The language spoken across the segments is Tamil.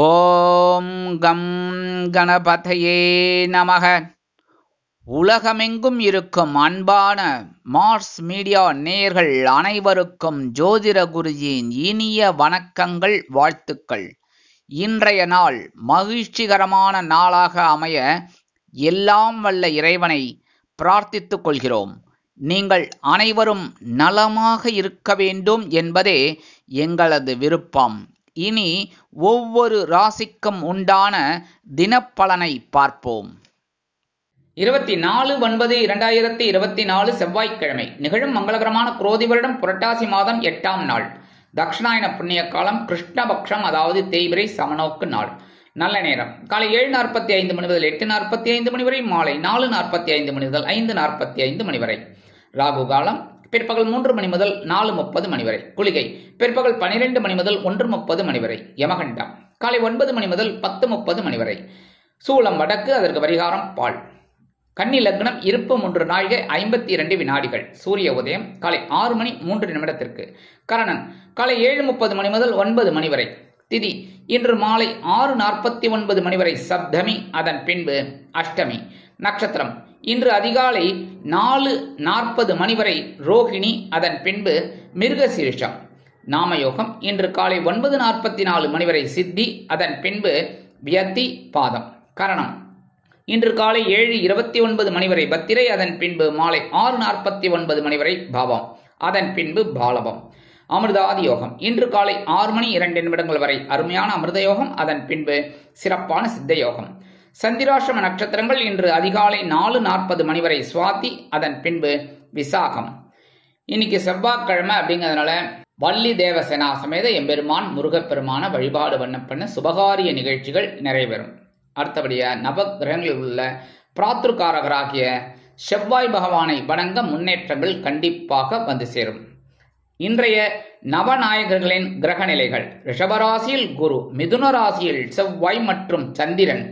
ஓம் கம் கணபதையே நமக. உலகமெங்கும் இருக்கும் அன்பான மார்ஸ் மீடியா நேயர்கள் அனைவருக்கும் ஜோதிட குருஜியின் இனிய வணக்கங்கள், வாழ்த்துக்கள். இன்றைய நாள் மகிழ்ச்சிகரமான நாளாக அமைய எல்லாம் வல்ல இறைவனை பிரார்த்தித்துக் கொள்கிறோம். நீங்கள் அனைவரும் நலமாக இருக்க வேண்டும் என்பதே எங்களது விருப்பம். இனி ஒவ்வொரு ராசிக்கும் உண்டான தினப்பலனை பார்ப்போம். 24/9/2024 செவ்வாய்க்கிழமை நிகழும் மங்களகரமான குரோதி வருடம் புரட்டாசி மாதம் 8ஆம் நாள். தக்ஷணாயன புண்ணிய காலம் கிருஷ்ணபக்ஷம், அதாவது தேய்பிரை சமநோக்கு நாள். நல்ல நேரம் காலை 7:45 மணி முதல் 8:45 மணி வரை, மாலை 4:45 மணி முதல் 5:45 மணி வரை. ராகு காலம் பிற்பகல் 3 மணி முதல் 4:30 மணி வரை. குளிகை பிற்பகல் 12 மணி முதல் 1:30 மணி வரை. யமகண்டம் காலை 9 மணி முதல் 10:30 மணி வரை. சூலம் வடக்கு, அதற்கு பரிகாரம் பால். கன்னி லக்னம், இருப்பு 3 நாழிகை 52 வினாடிகள். சூரிய உதயம் காலை 6 மணி 3 நிமிடத்திற்கு. கரணன் காலை 7:30 மணி முதல் 9 மணி வரை. திதி இன்று மாலை 6:49 மணி வரை சப்தமி, அதன் பின்பு அஷ்டமி. நட்சத்திரம் இன்று அதிகாலை 4:40 மணி வரை ரோகிணி, அதன் பின்பு மிருகசீரிஷம். நாமயோகம் இன்று காலை 9:44 மணி வரை சித்தி, அதன் பின்பு வியத்தி பாதம். கரணம் இன்று காலை 7:29 மணி வரை பத்திரை, அதன் பின்பு மாலை 6:49 மணி வரை பாவம், அதன் பின்பு பாலவம். அமிர்தாதி யோகம் இன்று காலை 6 மணி 2 நிமிடங்கள் வரை அருமையான அமிர்த யோகம், அதன் பின்பு சிறப்பான சித்த யோகம். சந்திராசிரம நட்சத்திரங்கள் இன்று அதிகாலை 4:40 மணி வரை சுவாதி, அதன் பின்பு விசாகம். இன்னைக்கு செவ்வாய்க்கிழமை அப்படிங்கிறதுனால வள்ளி தேவசேனா சமேத எம்பெருமான் முருகப்பெருமான வழிபாடு பண்ண சுபகாரிய நிகழ்ச்சிகள் நிறைவேறும். அடுத்தபடியா நவகிரகங்களில் உள்ள பிராத்ருக்காரகராகிய செவ்வாய் பகவானை வணங்க முன்னேற்றங்கள் கண்டிப்பாக வந்து சேரும். இன்றைய நவநாயகர்களின் கிரக நிலைகள்: ரிஷபராசியில் குரு, மிதுன ராசியில் செவ்வாய் மற்றும் சந்திரன்,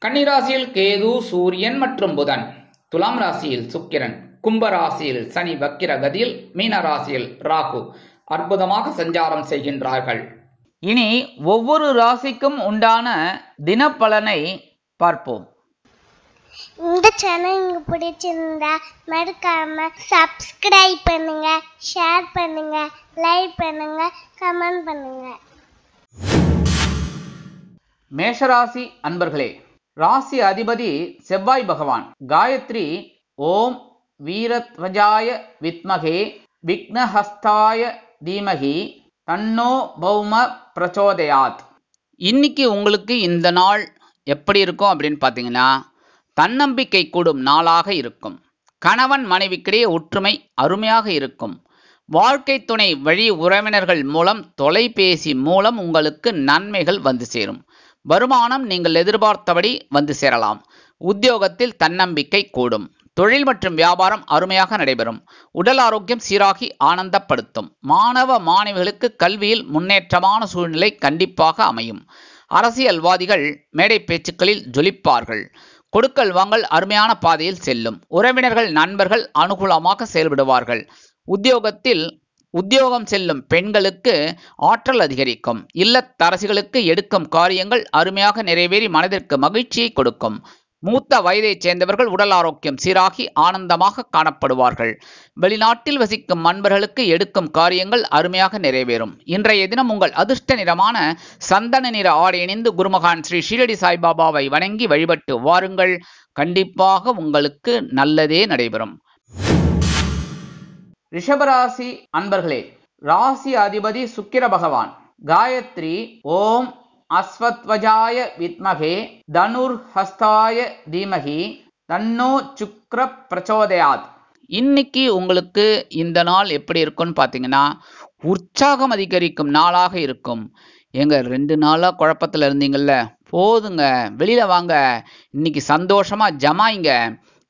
கன்னிராசியில் கேது, சூரியன் மற்றும் புதன், துலாம் ராசியில் சுக்கிரன், கும்பராசியில் சனி வக்கிர கதியில், மீன ராசியில் ராகு அற்புதமாக சஞ்சாரம் செய்கின்றார்கள். இனி ஒவ்வொரு ராசிக்கும் உண்டான தினப்பலனை பார்ப்போம். இந்த சேனல் உங்களுக்கு பிடிச்சிருந்தா மறக்காம சப்ஸ்கிரைப் பண்ணுங்க, ஷேர் பண்ணுங்க, லைக் பண்ணுங்க, கமெண்ட் பண்ணுங்க. மேஷராசி அன்பர்களே, ராசி அதிபதி செவ்வாய் பகவான். காயத்ரி ஓம் வீரத்வஜாய வித்மகே விக்னஹஸ்தாய தீமகி தன்னோ பௌம பிரச்சோதயாத். இன்னைக்கு உங்களுக்கு இந்த நாள் எப்படி இருக்கும் அப்படின்னு பார்த்தீங்கன்னா, தன்னம்பிக்கை கூடும் நாளாக இருக்கும். கணவன் மனைவிக்கிடையே ஒற்றுமை அருமையாக இருக்கும். வாழ்க்கை துணை வழி உறவினர்கள் மூலம், தொலைபேசி மூலம் உங்களுக்கு நன்மைகள் வந்து சேரும். வருமானம் நீங்கள் எதிர்பார்த்தபடி வந்து சேரலாம். உத்தியோகத்தில் தன்னம்பிக்கை கூடும். தொழில் மற்றும் வியாபாரம் அருமையாக நடைபெறும். உடல் ஆரோக்கியம் சீராகி ஆனந்தப்படுத்தும். மாணவ மாணவிகளுக்கு கல்வியில் முன்னேற்றமான சூழ்நிலை கண்டிப்பாக அமையும். அரசியல்வாதிகள் மேடை பேச்சுக்களில் ஜொலிப்பார்கள். கொடுக்கல் வாங்கல் அருமையான பாதையில் செல்லும். உறவினர்கள் நண்பர்கள் அனுகூலமாக செயல்படுவார்கள். உத்தியோகம் செல்லும் பெண்களுக்கு ஆற்றல் அதிகரிக்கும். இல்லத்தரசிகளுக்கு எடுக்கும் காரியங்கள் அருமையாக நிறைவேறி மனதிற்கு மகிழ்ச்சியை கொடுக்கும். மூத்த வயதைச் சேர்ந்தவர்கள் உடல் ஆரோக்கியம் சீராகி ஆனந்தமாக காணப்படுவார்கள். வெளிநாட்டில் வசிக்கும் நண்பர்களுக்கு எடுக்கும் காரியங்கள் அருமையாக நிறைவேறும். இன்றைய தினம் உங்கள் அதிர்ஷ்ட நிறமான சந்தன நிற ஆடை அணிந்து குருமகான் ஸ்ரீ ஷீரடி சாய்பாபாவை வணங்கி வழிபட்டு வாருங்கள். கண்டிப்பாக உங்களுக்கு நல்லதே நடைபெறும். ரிஷபராசி அன்பர்களே, ராசி அதிபதி சுக்கிர பகவான். காயத்ரி ஓம் அஸ்வத்வஜாய வித்மகே தனுர்ஹஸ்தாய தீமகி தன்னோ சுக்ர பிரச்சோதயாத். இன்னைக்கு உங்களுக்கு இந்த நாள் எப்படி இருக்கும்னு பார்த்தீங்கன்னா, உற்சாகம் அதிகரிக்கும் நாளாக இருக்கும். எங்க 2 நாளா குழப்பத்தில் இருந்தீங்கல்ல, போதுங்க, வெளியில வாங்க, இன்னைக்கு சந்தோஷமா ஜமாயிங்க.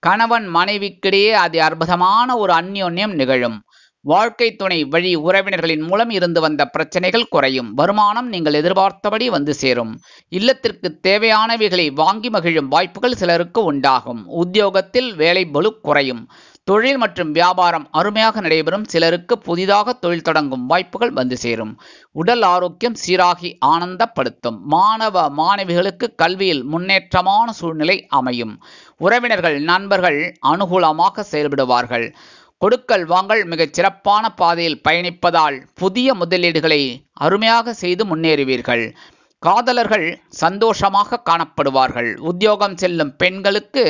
கணவன் மனைவிக்கிடையே அது அற்புதமான ஒரு அந்யோன்யம் நிகழும். வாழ்க்கை துணை வழி உறவினர்களின் மூலம் இருந்து வந்த பிரச்சனைகள் குறையும். வருமானம் நீங்கள் எதிர்பார்த்தபடி வந்து சேரும். இல்லத்திற்கு தேவையானவைகளை வாங்கி மகிழும் வாய்ப்புகள் சிலருக்கு உண்டாகும். உத்தியோகத்தில் வேலை பளு குறையும். தொழில் மற்றும் வியாபாரம் அருமையாக நடைபெறும். சிலருக்கு புதிதாக தொழில் தொடங்கும் வாய்ப்புகள் வந்து சேரும். உடல் ஆரோக்கியம் சீராகி ஆனந்தப்படுத்தும். மாணவ மாணவிகளுக்கு கல்வியில் முன்னேற்றமான சூழ்நிலை அமையும். உறவினர்கள் நண்பர்கள் அனுகூலமாக செயல்படுவார்கள். கொடுக்கல் வாங்கல் மிகச் சிறப்பான பாதையில் பயணிப்பதால் புதிய முதலீடுகளை அருமையாக செய்து முன்னேறுவீர்கள். காதலர்கள் சந்தோஷமாக காணப்படுவார்கள். உத்தியோகம் செல்லும் பெண்களுக்கு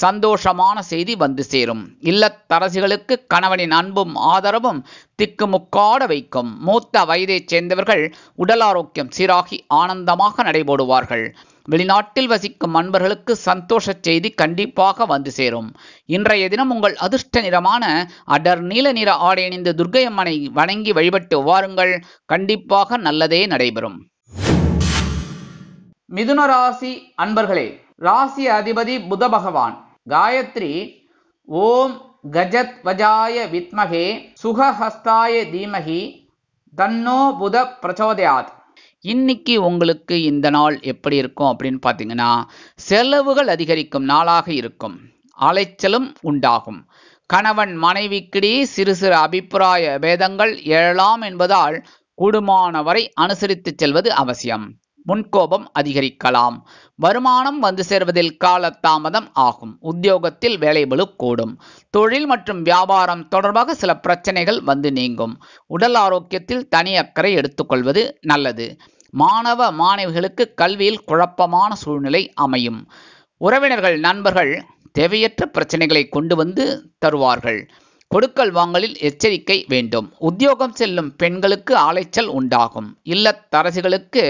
சந்தோஷமான செய்தி வந்து சேரும். இல்லத்தரசிகளுக்கு கணவனின் அன்பும் ஆதரவும் திக்குமுக்காட வைக்கும். மூத்த வயதைச் சேர்ந்தவர்கள் உடல் ஆரோக்கியம் சீராகி ஆனந்தமாக நடைபோடுவார்கள். வெளிநாட்டில் வசிக்கும் அன்பர்களுக்கு சந்தோஷ செய்தி கண்டிப்பாக வந்து சேரும். இன்றைய தினம் உங்கள் அதிர்ஷ்ட நிறமான அடர் நீல நிற ஆடை அணிந்து துர்க்கை அம்மனை வணங்கி வழிபட்டு வாருங்கள். கண்டிப்பாக நல்லதே நடைபெறும். மிதுன ராசி அன்பர்களே, ராசி அதிபதி புத பகவான். காயத்ரி ஓம் கஜத் வஜாய வித்மகே சுகஹஸ்தாய தீமகி தன்னோ புத பிரச்சோதயாத். இன்னைக்கு உங்களுக்கு இந்த நாள் எப்படி இருக்கும் அப்படின்னு பார்த்தீங்கன்னா, செலவுகள் அதிகரிக்கும் நாளாக இருக்கும். அலைச்சலும் உண்டாகும். கணவன் மனைவிக்கிடையே சிறு சிறு அபிப்பிராய பேதங்கள் எழலாம் என்பதால் கூடுமான வரை அனுசரித்து செல்வது அவசியம். முன்கோபம் அதிகரிக்கலாம். வருமானம் வந்து சேர்வதில் காலதாமதம் ஆகும். உத்தியோகத்தில் வேலைபளு கூடும். தொழில் மற்றும் வியாபாரம் தொடர்பாக சில பிரச்சனைகள் வந்து நீங்கும். உடல் ஆரோக்கியத்தில் தனி அக்கறை எடுத்துக்கொள்வது நல்லது. மாணவ மாணவிகளுக்கு கல்வியில் குழப்பமான சூழ்நிலை அமையும். உறவினர்கள் நண்பர்கள் தேவையற்ற பிரச்சனைகளை கொண்டு வந்து தருவார்கள். கொடுக்கல் வாங்கலில் எச்சரிக்கை வேண்டும். உத்தியோகம் செல்லும் பெண்களுக்கு அலைச்சல் உண்டாகும். இல்லத்தரசிகளுக்கு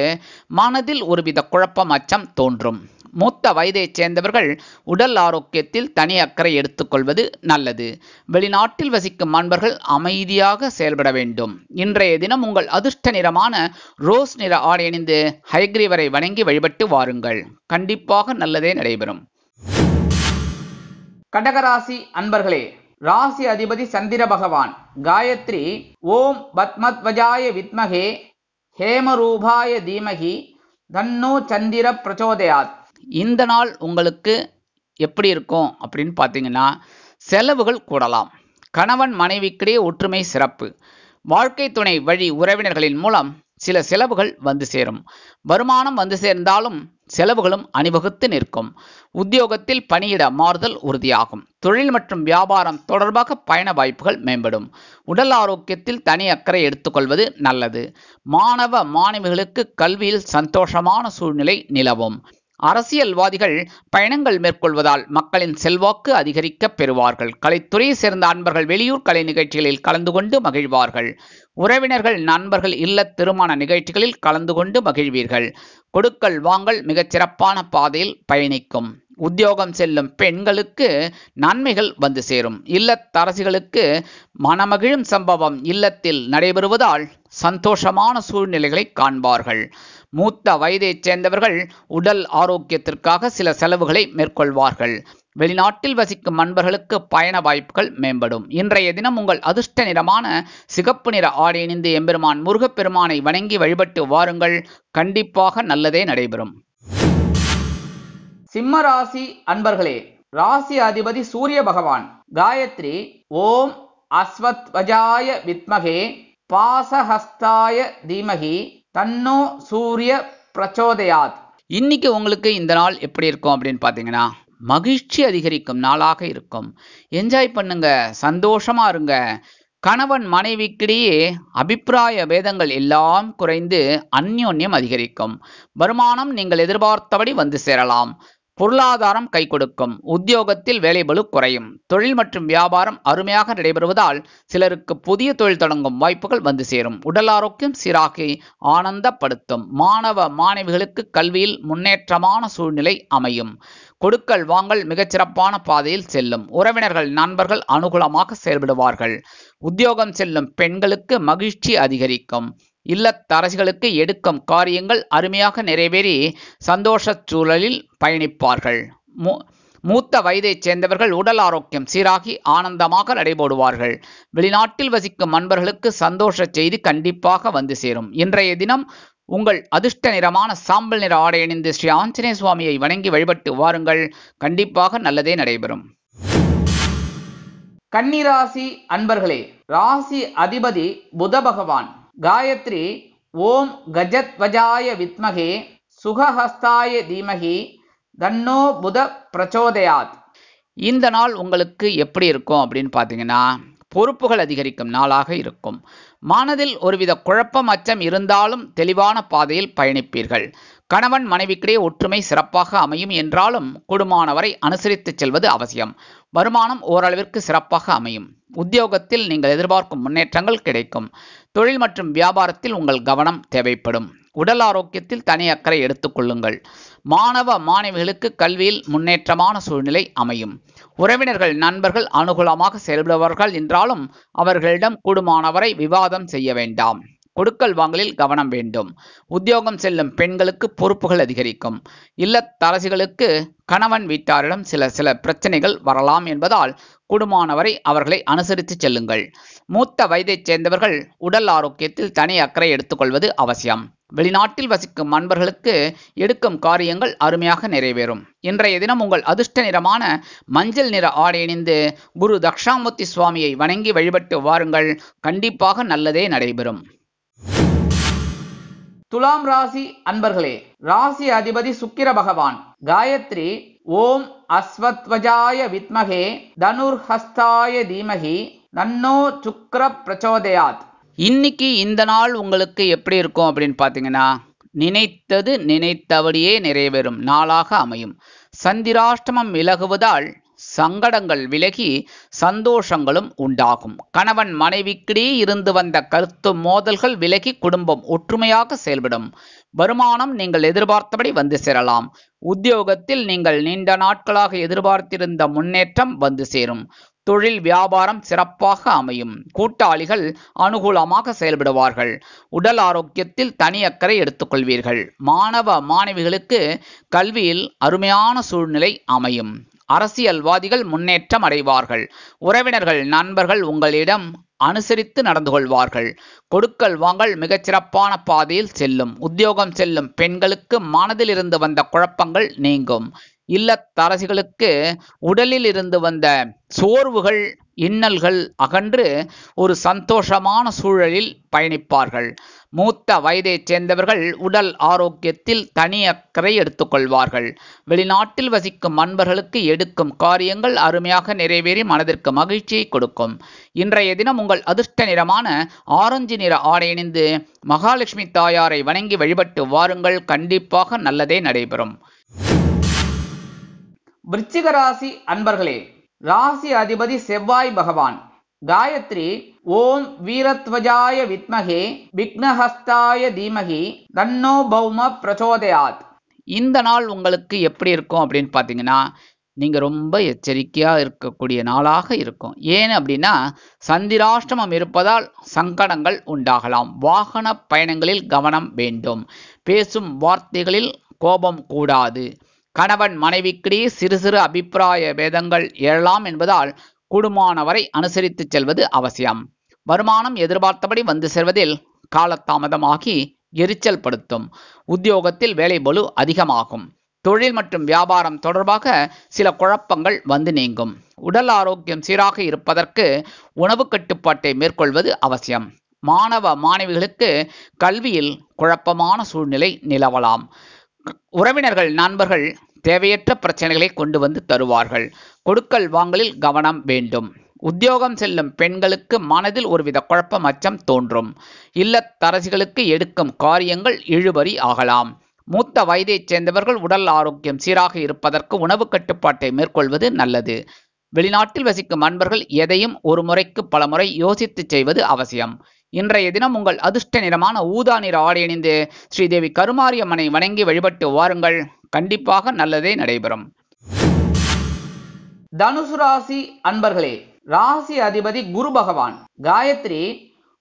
மனதில் ஒருவித குழப்பம் அச்சம் தோன்றும். மூத்த வயதைச் சேர்ந்தவர்கள் உடல் ஆரோக்கியத்தில் தனி அக்கறை எடுத்துக்கொள்வது நல்லது. வெளிநாட்டில் வசிக்கும் அன்பர்கள் அமைதியாக செயல்பட வேண்டும். இன்றைய தினம் உங்கள் அதிர்ஷ்ட நிறமான ரோஸ் நிற ஆடை அணிந்து ஹயக்ரீவரை வணங்கி வழிபட்டு வாருங்கள். கண்டிப்பாக நல்லதே நடைபெறும். கடகராசி அன்பர்களே, ராசி அதிபதி சந்திர பகவான். காயத்ரி ஓம் பத்மத்வஜாய வித்மகே ஹேமரூபாய தீமகி தன்னோ சந்திர பிரச்சோதயாத். இந்த நாள் உங்களுக்கு எப்படி இருக்கும் அப்படின்னு பார்த்தீங்கன்னா, செலவுகள் கூடலாம். கணவன் மனைவிக்கிடையே ஒற்றுமை சிறப்பு. வாழ்க்கை துணை வழி உறவினர்களின் மூலம் சில செலவுகள் வந்து சேரும். வருமானம் வந்து சேர்ந்தாலும் செலவுகளும் அணிவகுத்து நிற்கும். உத்தியோகத்தில் பணியிட மாறுதல் உறுதியாகும். தொழில் மற்றும் வியாபாரம் தொடர்பாக பயண வாய்ப்புகள் மேம்படும். உடல் ஆரோக்கியத்தில் தனி அக்கறை எடுத்துக்கொள்வது நல்லது. மாணவ மாணவிகளுக்கு கல்வியில் சந்தோஷமான சூழ்நிலை நிலவும். அரசியல்வாதிகள் பயணங்கள் மேற்கொள்வதால் மக்களின் செல்வாக்கு அதிகரிக்க பெறுவார்கள். கலைத்துறையை சேர்ந்த அன்பர்கள் வெளியூர் கலை நிகழ்ச்சிகளில் கலந்து கொண்டு மகிழ்வார்கள். உறவினர்கள் நண்பர்கள் இல்ல திருமண நிகழ்ச்சிகளில் கலந்து கொண்டு மகிழ்வீர்கள். கொடுக்கல் வாங்கல் மிகச் சிறப்பான பாதையில் பயணிக்கும். உத்தியோகம் செல்லும் பெண்களுக்கு நன்மைகள் வந்து சேரும். இல்லத்தரசிகளுக்கு மனமகிழும் சம்பவம் இல்லத்தில் நடைபெறுவதால் சந்தோஷமான சூழ்நிலைகளை காண்பார்கள். மூத்த வயதைச் சேர்ந்தவர்கள் உடல் ஆரோக்கியத்திற்காக சில செலவுகளை மேற்கொள்வார்கள். வெளிநாட்டில் வசிக்கும் நண்பர்களுக்கு பயண வாய்ப்புகள் மேம்படும். இன்றைய தினம் உங்கள் அதிர்ஷ்ட நிறமான சிகப்பு நிற ஆடை அணிந்து எம்பெருமான் முருகப்பெருமானை வணங்கி வழிபட்டு வாருங்கள். கண்டிப்பாக நல்லதே நடைபெறும். சிம்ம ராசி அன்பர்களே, ராசி அதிபதி சூரிய பகவான். காயத்ரி ஓம் அஸ்வத்வஜாய வித்மகே பாசஹஸ்தாய தீமகி தன்னோ சூரிய பிரச்சோதயாத். இன்னைக்கு உங்களுக்கு இந்த நாள் எப்படி இருக்கும் அப்படின்னு பார்த்தீங்கன்னா, மகிழ்ச்சி அதிகரிக்கும் நாளாக இருக்கும். என்ஜாய் பண்ணுங்க, சந்தோஷமா இருங்க. கணவன் மனைவிக்கிடையே அபிப்பிராய பேதங்கள் எல்லாம் குறைந்து அந்யோன்யம் அதிகரிக்கும். வருமானம் நீங்கள் எதிர்பார்த்தபடி வந்து சேரலாம். பொருளாதாரம் கை கொடுக்கும். உத்தியோகத்தில் வேலைபளு குறையும். தொழில் மற்றும் வியாபாரம் அருமையாக நடைபெறுவதால் சிலருக்கு புதிய தொழில் தொடங்கும் வாய்ப்புகள் வந்து சேரும். உடல் ஆரோக்கியம் சீராகி ஆனந்தப்படுத்தும். மாணவ மாணவிகளுக்கு கல்வியில் முன்னேற்றமான சூழ்நிலை அமையும். கொடுக்கல் வாங்கல் மிகச்சிறப்பான பாதையில் செல்லும். உறவினர்கள் நண்பர்கள் அனுகூலமாக செயல்படுவார்கள். உத்தியோகம் செல்லும் பெண்களுக்கு மகிழ்ச்சி அதிகரிக்கும். இல்லத்தரசிகளுக்கு எடுக்கும் காரியங்கள் அருமையாக நிறைவேறி சந்தோஷ சூழலில் பயணிப்பார்கள். மூத்த வயதைச் சேர்ந்தவர்கள் உடல் ஆரோக்கியம் சீராகி ஆனந்தமாக நடைபோடுவார்கள். வெளிநாட்டில் வசிக்கும் நண்பர்களுக்கு சந்தோஷ செய்தி கண்டிப்பாக வந்து சேரும். இன்றைய தினம் உங்கள் அதிர்ஷ்ட நிறமான சாம்பல் நிற ஆடை அணிந்து ஸ்ரீ ஆஞ்சநேய சுவாமியை வணங்கி வழிபட்டு வாருங்கள். கண்டிப்பாக நல்லதே நடைபெறும். கன்னிராசி அன்பர்களே, ராசி அதிபதி புத பகவான். காயத்ரி ஓம் கஜத்வஜாய வித்மகே சுகஹஸ்தாய தீமகி தன்னோ புத பிரச்சோதயாத். இந்த நாள் உங்களுக்கு எப்படி இருக்கும் அப்படின்னு பார்த்தீங்கன்னா, பொறுப்புகள் அதிகரிக்கும் நாளாக இருக்கும். மனதில் ஒருவித குழப்பம் அச்சம் இருந்தாலும் தெளிவான பாதையில் பயணிப்பீர்கள். கணவன் மனைவிக்கிடையே ஒற்றுமை சிறப்பாக அமையும் என்றாலும் குடும்பமானவரை அனுசரித்து செல்வது அவசியம். வருமானம் ஓரளவிற்கு சிறப்பாக அமையும். உத்தியோகத்தில் நீங்கள் எதிர்பார்க்கும் முன்னேற்றங்கள் கிடைக்கும். தொழில் மற்றும் வியாபாரத்தில் உங்கள் கவனம் தேவைப்படும். உடல் ஆரோக்கியத்தில் தனி அக்கறை எடுத்துக்கொள்ளுங்கள். மாணவ மாணவிகளுக்கு கல்வியில் முன்னேற்றமான சூழ்நிலை அமையும். உறவினர்கள் நண்பர்கள் அனுகூலமாக செயல்படுவார்கள் என்றாலும் அவர்களிடம் கூடுமானவரை விவாதம் செய்ய வேண்டாம். கொடுக்கல் வாங்கலில் கவனம் வேண்டும். உத்தியோகம் செல்லும் பெண்களுக்கு பொறுப்புகள் அதிகரிக்கும். இல்லத்தரசிகளுக்கு கணவன் வீட்டாரிடம் சில பிரச்சனைகள் வரலாம் என்பதால் கூடுமானவரை அவர்களை அனுசரித்து செல்லுங்கள். மூத்த வயதைச் சேர்ந்தவர்கள் உடல் ஆரோக்கியத்தில் தனி அக்கறை எடுத்துக்கொள்வது அவசியம். வெளிநாட்டில் வசிக்கும் நண்பர்களுக்கு எடுக்கும் காரியங்கள் அருமையாக நிறைவேறும். இன்றைய தினம் உங்கள் அதிர்ஷ்ட நிறமான மஞ்சள் நிற ஆடை அணிந்து குரு தக்ஷாமூர்த்தி சுவாமியை வணங்கி வழிபட்டு வாருங்கள். கண்டிப்பாக நல்லதே நடைபெறும். துலாம் ராசி அன்பர்களே, ராசி அதிபதி சுக்கிர பகவான். காயத்ரி ஓம் அஸ்வத்வஜாய வித்மகே தனுர்ஹஸ்தாய தீமகி தன்னோ சுக்கிர பிரச்சோதயாத். இன்னைக்கு இந்த நாள் உங்களுக்கு எப்படி இருக்கும் அப்படின்னு பார்த்தீங்கன்னா, நினைத்தது நினைத்தபடியே நிறைவேறும் நாளாக அமையும். சந்திராஷ்டமம் விலகுவதால் சங்கடங்கள் விலகி சந்தோஷங்களும் உண்டாகும். கணவன் மனைவிக்கிடையே இருந்து வந்த கருத்து மோதல்கள் விலகி குடும்பம் ஒற்றுமையாக செயல்படும். வருமானம் நீங்கள் எதிர்பார்த்தபடி வந்து சேரலாம். உத்தியோகத்தில் நீங்கள் நீண்ட நாட்களாக எதிர்பார்த்திருந்த முன்னேற்றம் வந்து சேரும். தொழில் வியாபாரம் சிறப்பாக அமையும். கூட்டாளிகள் அனுகூலமாக செயல்படுவார்கள். உடல் ஆரோக்கியத்தில் தனி அக்கறை எடுத்துக்கொள்வீர்கள். மாணவ மாணவிகளுக்கு கல்வியில் அருமையான சூழ்நிலை அமையும். அரசியல்வாதிகள் முன்னேற்றம் அடைவார்கள். உறவினர்கள் நண்பர்கள் உங்களிடம் அனுசரித்து நடந்து கொள்வார்கள். கொடுக்கல் வாங்கல் மிகச்சிறப்பான பாதையில் செல்லும். உத்தியோகம் செல்லும் பெண்களுக்கு மனதில் இருந்து வந்த குழப்பங்கள் நீங்கும். இல்லத்தரசிகளுக்கு உடலில் இருந்து வந்த சோர்வுகள் இன்னல்கள் அகன்று ஒரு சந்தோஷமான சூழலில் பயணிப்பார்கள். மூத்த வயதைச் சேர்ந்தவர்கள் உடல் ஆரோக்கியத்தில் தனி அக்கறை எடுத்துக்கொள்வார்கள். வெளிநாட்டில் வசிக்கும் நண்பர்களுக்கு எடுக்கும் காரியங்கள் அருமையாக நிறைவேறி மனதிற்கு மகிழ்ச்சியை கொடுக்கும். இன்றைய தினம் உங்கள் அதிர்ஷ்ட நிறமான ஆரஞ்சு நிற ஆடை அணிந்து மகாலட்சுமி தாயாரை வணங்கி வழிபட்டு வாருங்கள். கண்டிப்பாக நல்லதே நடைபெறும். விருச்சிக ராசி அன்பர்களே, ராசி அதிபதி செவ்வாய் பகவான். காயத்ரி ஓம் வீரத்வஜாய வித்மகே விக்னஹஸ்தாய தீமகி தன்னோ பௌம பிரச்சோதயாத். இந்த நாள் உங்களுக்கு எப்படி இருக்கும் அப்படின்னு பார்த்தீங்கன்னா, நீங்கள் ரொம்ப எச்சரிக்கையாக இருக்கக்கூடிய நாளாக இருக்கும். ஏன் அப்படின்னா, சந்திராஷ்டமம் இருப்பதால் சங்கடங்கள் உண்டாகலாம். வாகன பயணங்களில் கவனம் வேண்டும். பேசும் வார்த்தைகளில் கோபம் கூடாது. கணவன் மனைவிக்கிடையே சிறு சிறு அபிப்பிராய பேதங்கள் எழலாம் என்பதால் கூடுமானவரை அனுசரித்து செல்வது அவசியம். வருமானம் எதிர்பார்த்தபடி வந்து சேர்வதில் காலதாமதமாகி எரிச்சல் படுத்தும். உத்தியோகத்தில் வேலை பளு அதிகமாகும். தொழில் மற்றும் வியாபாரம் தொடர்பாக சில குழப்பங்கள் வந்து நீங்கும். உடல் ஆரோக்கியம் சீராக இருப்பதற்கு உணவு கட்டுப்பாட்டை மேற்கொள்வது அவசியம். மாணவ மாணவிகளுக்கு கல்வியில் குழப்பமான சூழ்நிலை நிலவலாம். உறவினர்கள் நண்பர்கள் தேவையற்ற பிரச்சனைகளை கொண்டு வந்து தருவார்கள். கொடுக்கல் வாங்கலில் கவனம் வேண்டும். உத்தியோகம் செல்லும் பெண்களுக்கு மனதில் ஒருவித குழப்பம் அச்சம் தோன்றும். இல்லத்தரசிகளுக்கு எடுக்கும் காரியங்கள் இழுபறி ஆகலாம். மூத்த வயதைச் சேர்ந்தவர்கள் உடல் ஆரோக்கியம் சீராக இருப்பதற்கு உணவு கட்டுப்பாட்டை மேற்கொள்வது நல்லது. வெளிநாட்டில் வசிக்கும் நண்பர்கள் எதையும் ஒரு முறைக்கு பல முறை யோசித்து செய்வது அவசியம். இன்றைய தினம் உங்கள் அதிர்ஷ்ட நிறமான ஊதா நிற ஆடை அணிந்து ஸ்ரீதேவி கருமாரியம்மனை வணங்கி வழிபட்டு வாருங்கள். கண்டிப்பாக நல்லதே நடைபெறும். தனுசு ராசி அன்பர்களே, ராசி அதிபதி குரு பகவான். காயத்ரி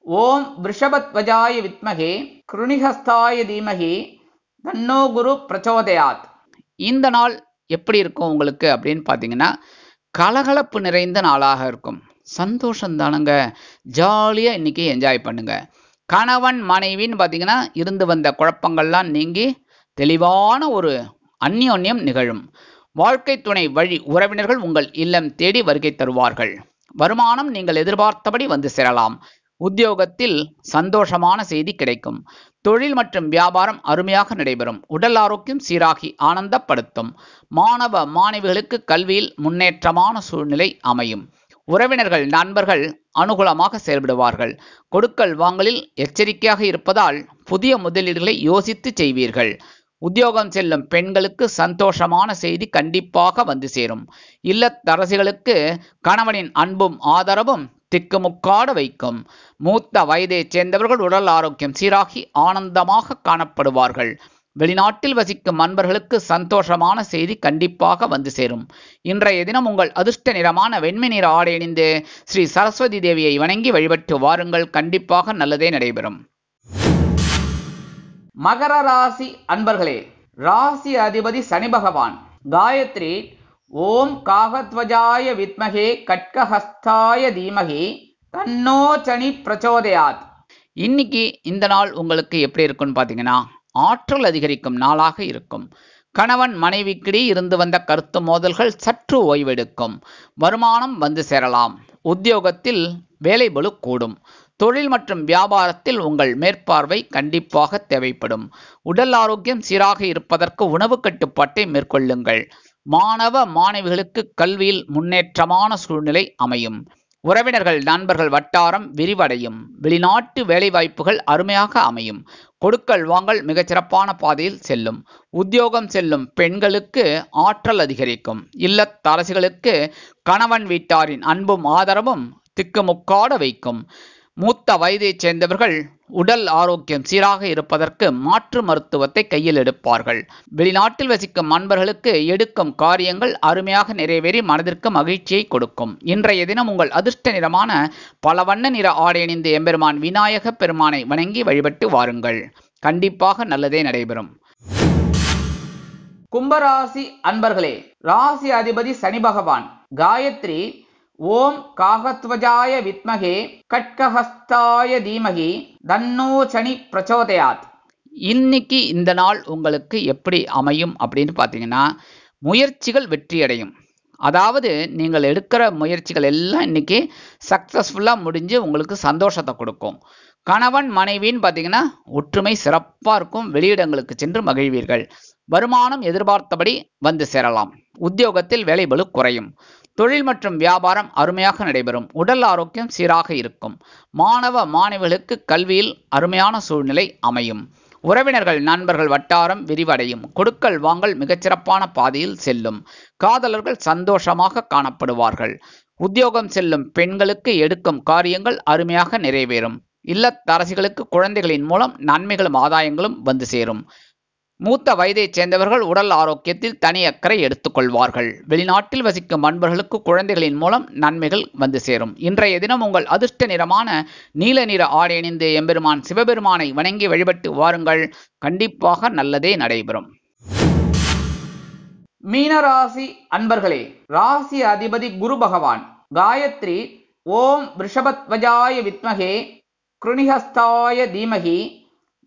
ஓம் விருஷபத்வஜாய வித்மகே கிருணிஹஸ்தாய தீமகி தன்னோ குரு பிரச்சோதயாத். இந்த நாள் எப்படி இருக்கும் உங்களுக்கு அப்படின்னு பார்த்தீங்கன்னா, கலகலப்பு நிறைந்த நாளாக இருக்கும். சந்தோஷம் தானுங்க. ஜாலியாக இன்னைக்கு என்ஜாய் பண்ணுங்க. கணவன் மனைவின்னு பார்த்தீங்கன்னா இருந்து வந்த குழப்பங்கள்லாம் நீங்கி தெளிவான ஒரு அந்யோன்யம் நிகழும். வாழ்க்கை துணை வழி உறவினர்கள் உங்கள் இல்லம் தேடி வருகை தருவார்கள். வருமானம் நீங்கள் எதிர்பார்த்தபடி வந்து சேரலாம். உத்தியோகத்தில் சந்தோஷமான செய்தி கிடைக்கும். தொழில் மற்றும் வியாபாரம் அருமையாக நடைபெறும். உடல் ஆரோக்கியம் சீராகி ஆனந்தப்படுத்தும். மாணவ மாணவிகளுக்கு கல்வியில் முன்னேற்றமான சூழ்நிலை அமையும். உறவினர்கள் நண்பர்கள் அனுகூலமாக செயல்படுவார்கள். கொடுக்கல் வாங்கலில் எச்சரிக்கையாக இருப்பதால் புதிய முதலீடுகளை யோசித்து செய்வீர்கள். உத்தியோகம் செல்லும் பெண்களுக்கு சந்தோஷமான செய்தி கண்டிப்பாக வந்து சேரும். இல்லத்தரசிகளுக்கு கணவனின் அன்பும் ஆதரவும் திக்குமுக்காட வைக்கும். மூத்த வயதைச் சேர்ந்தவர்கள் உடல் ஆரோக்கியம் சீராகி ஆனந்தமாக காணப்படுவார்கள். வெளிநாட்டில் வசிக்கும் அன்பர்களுக்கு சந்தோஷமான செய்தி கண்டிப்பாக வந்து சேரும். இன்றைய தினம் உங்கள் அதிர்ஷ்ட நிறமான வெண்மை நிற ஆடை அணிந்து ஸ்ரீ சரஸ்வதி தேவியை வணங்கி வழிபட்டு வாருங்கள். கண்டிப்பாக நல்லதே நடைபெறும். மகர ராசி அன்பர்களே, ராசி அதிபதி சனி பகவான். காயத்ரி ஓம் காகத்வஜாய வித்மகே கட்கஹஸ்தாய தீமகி தன்னோ சனி பிரச்சோதயாத். இன்னைக்கு இந்த நாள் உங்களுக்கு எப்படி இருக்குன்னு பார்த்தீங்கன்னா, ஆற்றல் அதிகரிக்கும் நாளாக இருக்கும். கணவன் மனைவிக்கிடையே இருந்து வந்த கருத்து மோதல்கள் சற்று ஓய்வெடுக்கும். வருமானம் வந்து சேரலாம். உத்தியோகத்தில் வேலை பளு கூடும். தொழில் மற்றும் வியாபாரத்தில் உங்கள் மேற்பார்வை கண்டிப்பாக தேவைப்படும். உடல் ஆரோக்கியம் சீராக இருப்பதற்கு உணவு கட்டுப்பாட்டை மேற்கொள்ளுங்கள். மாணவ மாணவிகளுக்கு கல்வியில் முன்னேற்றமான சூழ்நிலை அமையும். உறவினர்கள் நண்பர்கள் வட்டாரம் விரிவடையும். வெளிநாட்டு வேலைவாய்ப்புகள் அருமையாக அமையும். கொடுக்கல் வாங்கல் மிகச்சிறப்பான பாதையில் செல்லும். உத்தியோகம் செல்லும் பெண்களுக்கு ஆற்றல் அதிகரிக்கும். இல்லத்தரசிகளுக்கு கணவன் வீட்டாரின் அன்பும் ஆதரவும் திக்குமுக்காட வைக்கும். மூத்த வயதைச் சேர்ந்தவர்கள் உடல் ஆரோக்கியம் சீராக இருப்பதற்கு மாற்று மருத்துவத்தை கையில் எடுப்பார்கள். வெளிநாட்டில் வசிக்கும் அன்பர்களுக்கு எடுக்கும் காரியங்கள் அருமையாக நிறைவேறி மனதிற்கு மகிழ்ச்சியை கொடுக்கும். இன்றைய தினம் உங்கள் அதிர்ஷ்ட நிறமான பல வண்ண நிற ஆடை அணிந்து எம்பெருமான் விநாயக பெருமானை வணங்கி வழிபட்டு வாருங்கள். கண்டிப்பாக நல்லதே நடைபெறும். கும்பராசி அன்பர்களே, ராசி அதிபதி சனி பகவான். காயத்ரி ஓம் காகத்வஜாய வித்மகே கட்கஹஸ்தாய தீமகி தன்னோ சனி பிரச்சோதயாத். இன்னைக்கு இந்த நாள் உங்களுக்கு எப்படி அமையும் அப்படின்னு பார்த்தீங்கன்னா, முயற்சிகள் வெற்றியடையும். அதாவது நீங்கள் எடுக்கிற முயற்சிகள் எல்லாம் இன்னைக்கு சக்ஸஸ்ஃபுல்லாக முடிஞ்சு உங்களுக்கு சந்தோஷத்தை கொடுக்கும். கணவன் மனைவின்னு பார்த்தீங்கன்னா ஒற்றுமை சிறப்பாக இருக்கும். வெளியிடங்களுக்கு சென்று மகிழ்வீர்கள். வருமானம் எதிர்பார்த்தபடி வந்து சேரலாம். உத்தியோகத்தில் வேலை பளு குறையும். தொழில் மற்றும் வியாபாரம் அருமையாக நடைபெறும். உடல் ஆரோக்கியம் சீராக இருக்கும். மாணவ மாணவிகளுக்கு கல்வியில் அருமையான சூழ்நிலை அமையும். உறவினர்கள் நண்பர்கள் வட்டாரம் விரிவடையும். கொடுக்கல் வாங்கல் மிகச்சிறப்பான பாதையில் செல்லும். காதலர்கள் சந்தோஷமாக காணப்படுவார்கள். உத்தியோகம் செல்லும் பெண்களுக்கு எடுக்கும் காரியங்கள் அருமையாக நிறைவேறும். இல்லத்தரசிகளுக்கு குழந்தைகளின் மூலம் நன்மைகளும் ஆதாயங்களும் வந்து சேரும். மூத்த வயதைச் சேர்ந்தவர்கள் உடல் ஆரோக்கியத்தில் தனி அக்கறை எடுத்துக்கொள்வார்கள். வெளிநாட்டில் வசிக்கும் அன்பர்களுக்கு குழந்தைகளின் மூலம் நன்மைகள் வந்து சேரும். இன்றைய தினம் உங்கள் அதிர்ஷ்ட நிறமான நீல நிற ஆடை அணிந்து எம்பெருமான் சிவபெருமானை வணங்கி வழிபட்டு வாருங்கள். கண்டிப்பாக நல்லதே நடைபெறும். மீனராசி அன்பர்களே, ராசி அதிபதி குரு பகவான். காயத்ரி ஓம் ரிஷபத்வஜாய வித்மகே கிருணிஹஸ்தாய தீமகி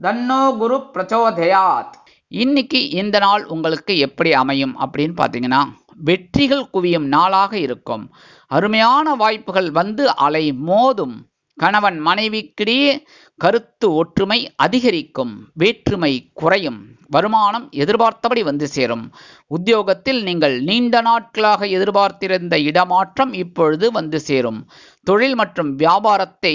தன்னோ குரு பிரச்சோதயாத். இன்னைக்கு இந்த நாள் உங்களுக்கு எப்படி அமையும் அப்படின்னு பார்த்தீங்கன்னா, வெற்றிகள் குவியும் நாளாக இருக்கும். அருமையான வாய்ப்புகள் வந்து அலை மோதும். கணவன் மனைவிக்கிடையே கருத்து ஒற்றுமை அதிகரிக்கும். வேற்றுமை குறையும். வருமானம் எதிர்பார்த்தபடி வந்து சேரும். உத்தியோகத்தில் நீங்கள் நீண்ட நாட்களாக எதிர்பார்த்திருந்த இடமாற்றம் இப்பொழுது வந்து சேரும். தொழில் மற்றும் வியாபாரத்தை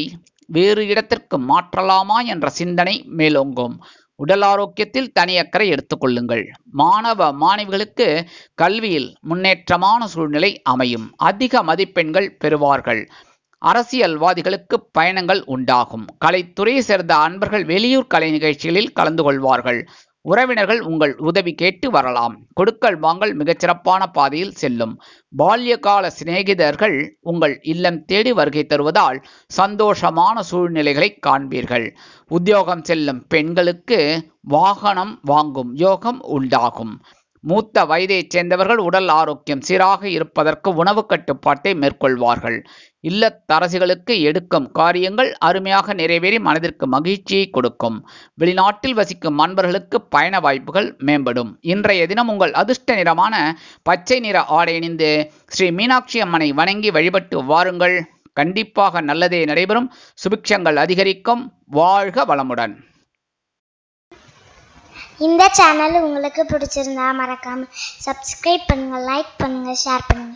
வேறு இடத்திற்கு மாற்றலாமா என்ற சிந்தனை மேலோங்கும். உடல் ஆரோக்கியத்தில் தனி அக்கறை எடுத்துக்கொள்ளுங்கள். மாணவ மாணவிகளுக்கு கல்வியில் முன்னேற்றமான சூழ்நிலை அமையும். அதிக மதிப்பெண்கள் பெறுவார்கள். அரசியல்வாதிகளுக்கு பயணங்கள் உண்டாகும். கலைத்துறையை சேர்ந்த அன்பர்கள் வெளியூர் கலை நிகழ்ச்சிகளில் கலந்து கொள்வார்கள். உறவினர்கள் உங்கள் உதவி கேட்டு வரலாம். கொடுக்கல் வாங்கல் மிகச்சிறப்பான பாதையில் செல்லும். பால்யகால சிநேகிதர்கள் உங்கள் இல்லம் தேடி வருகை தருவதால் சந்தோஷமான சூழ்நிலைகளை காண்பீர்கள். உத்தியோகம் செல்லும் பெண்களுக்கு வாகனம் வாங்கும் யோகம் உண்டாகும். மூத்த வயதைச் சேர்ந்தவர்கள் உடல் ஆரோக்கியம் சீராக இருப்பதற்கு உணவு கட்டுப்பாட்டை மேற்கொள்வார்கள். இல்லத்தரசிகளுக்கு எடுக்கும் காரியங்கள் அருமையாக நிறைவேறி மனதிற்கு மகிழ்ச்சியை கொடுக்கும். வெளிநாட்டில் வசிக்கும் அன்பர்களுக்கு பயண வாய்ப்புகள் மேம்படும். இன்றைய தினம் உங்கள் அதிர்ஷ்ட நிறமான பச்சை நிற ஆடை அணிந்து ஸ்ரீ மீனாட்சி அம்மனை வணங்கி வழிபட்டு வாருங்கள். கண்டிப்பாக நல்லதே நடைபெறும். சுபிக்ஷங்கள் அதிகரிக்கும். வாழ்க வளமுடன். இந்த சேனல் உங்களுக்கு பிடிச்சிருந்தா மறக்காம சப்ஸ்கிரைப் பண்ணுங்க, லைக் பண்ணுங்க, ஷேர் பண்ணுங்க.